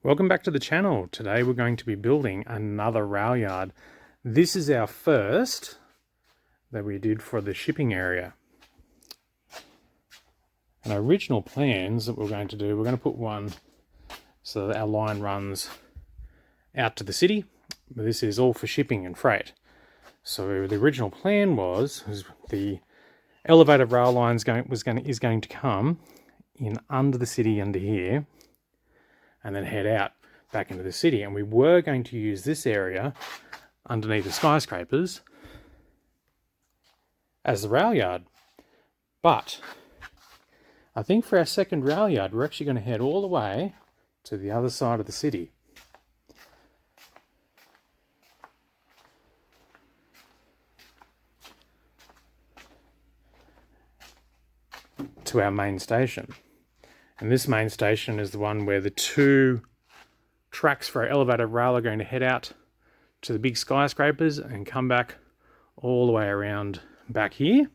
Welcome back to the channel. Today we're going to be building another rail yard. This is our first that we did for the shipping area. And our original plans that we're going to do, we're going to put one so that our line runs out to the city. But this is all for shipping and freight. So the original plan was the elevated rail line is going to come in under the city under here, and then head out back into the city. And we were going to use this area underneath the skyscrapers as the rail yard. But I think for our second rail yard, we're actually going to head all the way to the other side of the city. To our main station. And this main station is the one where the two tracks for our elevated rail are going to head out to the big skyscrapers and come back all the way around back here.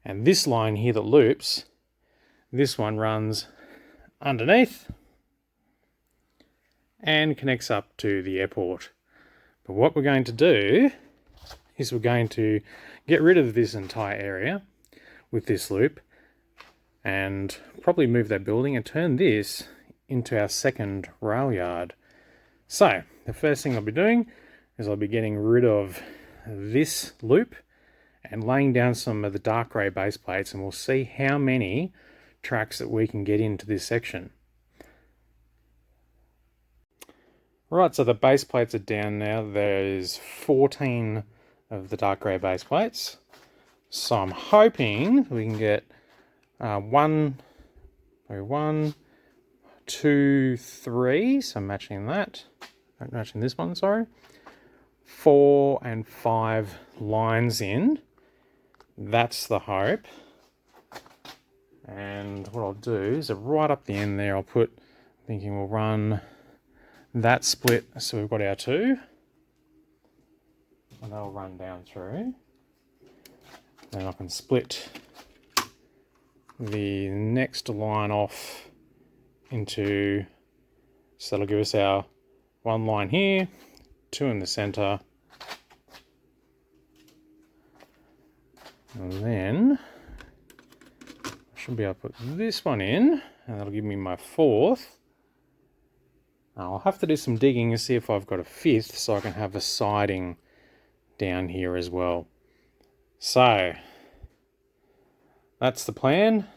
And this line here that loops, this one runs underneath and connects up to the airport. But what we're going to do is we're going to get rid of this entire area with this loop and probably move that building and turn this into our second rail yard. So the first thing I'll be doing is I'll be getting rid of this loop and laying down some of the dark grey base plates, and we'll see how many tracks that we can get into this section. Right, so the base plates are down now. There's 14 of the dark grey base plates. So I'm hoping we can get one, 2, 3, so matching that, matching this one, sorry, 4 and 5 lines in. That's the hope. And what I'll do is right up the end there, I'll put, thinking we'll run that split, so we've got our 2, and they'll run down through. Then I can split the next line off into, so that'll give us our one line here, 2 in the center, and then I should be able to put this one in, and that'll give me my 4th. Now I'll have to do some digging and see if I've got a 5th, so I can have a siding down here as well. So that's the plan.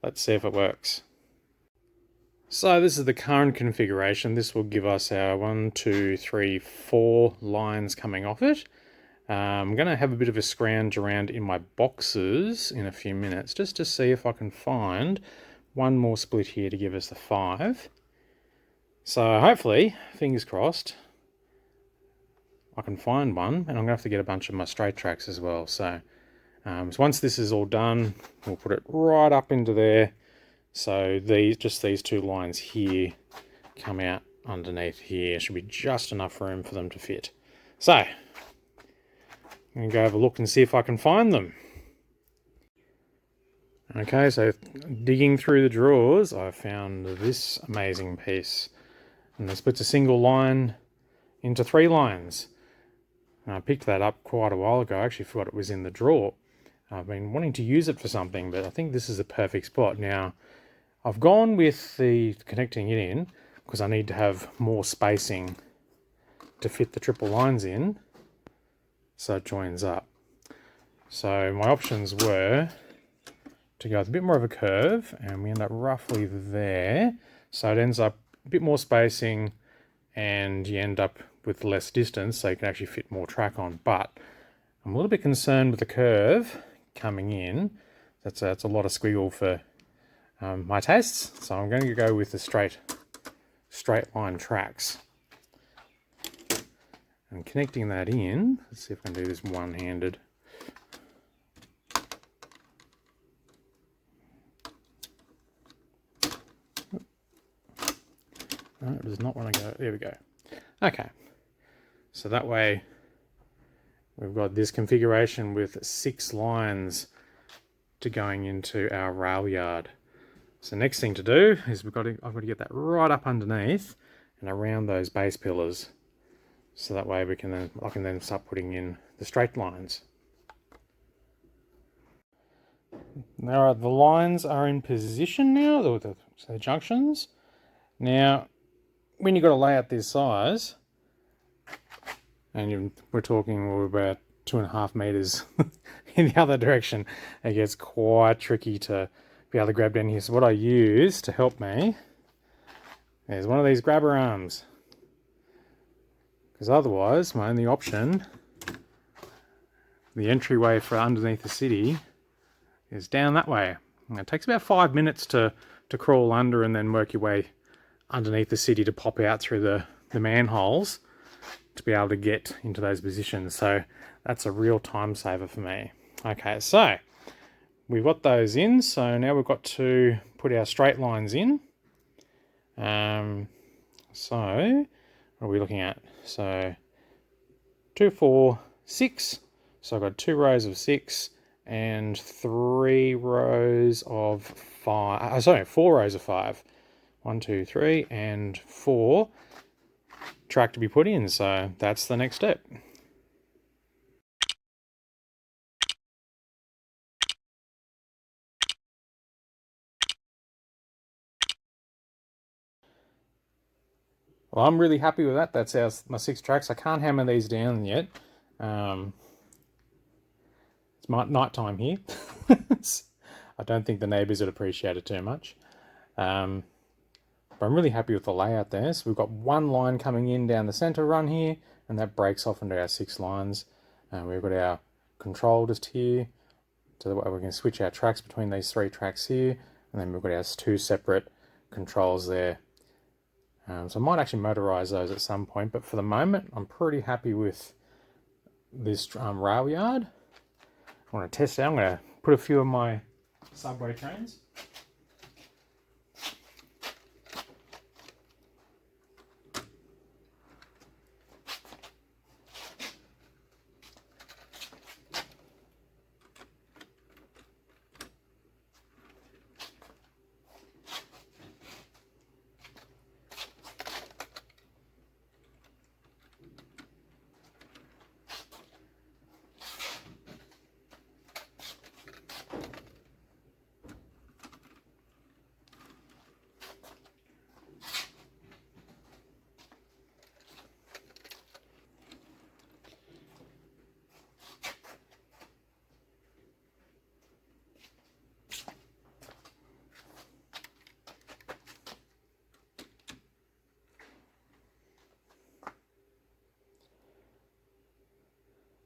Let's see if it works. So this is the current configuration. This will give us our 1, 2, 3, 4 lines coming off it. I'm going to have a bit of a scrounge around in my boxes in a few minutes just to see if I can find one more split here to give us the 5. So hopefully, fingers crossed, I can find one, and I'm going to have to get a bunch of my straight tracks as well. So once this is all done, we'll put it right up into there. So just these 2 lines here come out underneath here. Should be just enough room for them to fit. So I'm going to go have a look and see if I can find them. Okay, so digging through the drawers, I found this amazing piece. And it splits a single line into 3 lines. And I picked that up quite a while ago. I actually forgot it was in the drawer. I've been wanting to use it for something, but I think this is a perfect spot. Now, I've gone with the connecting it in because I need to have more spacing to fit the triple lines in so it joins up. So my options were to go with a bit more of a curve, and we end up roughly there. So it ends up a bit more spacing and you end up with less distance, so you can actually fit more track on. But I'm a little bit concerned with the curve coming in. That's a lot of squiggle for my tastes, so I'm going to go with the straight line tracks. And connecting that in, let's see if I can do this one-handed. No, it does not want to go. There we go. Okay, so that way we've got this configuration with 6 lines to going into our rail yard. So next thing to do is I've got to get that right up underneath and around those base pillars. So that way I can then start putting in the straight lines. Alright, the lines are in position now, the junctions. Now, when you've got a layout this size, and we're talking about 2.5 meters in the other direction, it gets quite tricky to be able to grab down here. So what I use to help me is one of these grabber arms. Because otherwise, my only option, the entryway for underneath the city, is down that way. And it takes about 5 minutes to crawl under and then work your way underneath the city to pop out through the manholes to be able to get into those positions. So that's a real time saver for me. Okay, so we've got those in. So now we've got to put our straight lines in. So what are we looking at? So 2, 4, 6. So I've got 2 rows of 6 and 3 rows of 5. Sorry, 4 rows of 5. 1, 2, 3, and 4 track to be put in. So that's the next step. Well, I'm really happy with that. That's my 6 tracks. I can't hammer these down yet. It's night time here. I don't think the neighbours would appreciate it too much. But I'm really happy with the layout there. So we've got 1 line coming in down the centre run here, and that breaks off into our 6 lines. And we've got our control just here, so that we can switch our tracks between these 3 tracks here, and then we've got our 2 separate controls there. So I might actually motorise those at some point, but for the moment, I'm pretty happy with this rail yard. I want to test it out. I'm going to put a few of my subway trains.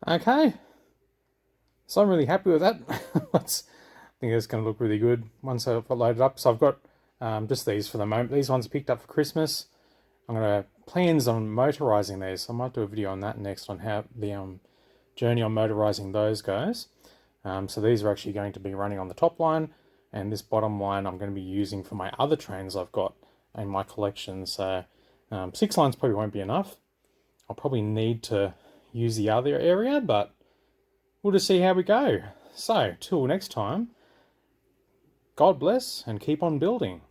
Okay, so I'm really happy with that. I think it's going to look really good once I've loaded up. So I've got just these for the moment. These ones picked up for Christmas. I'm going to plans on motorising these. So I might do a video on that next, on how the journey on motorising those goes. So these are actually going to be running on the top line, and this bottom line I'm going to be using for my other trains I've got in my collection. So 6 lines probably won't be enough. I'll probably need to use the other area, but we'll just see how we go. So till next time, God bless and keep on building.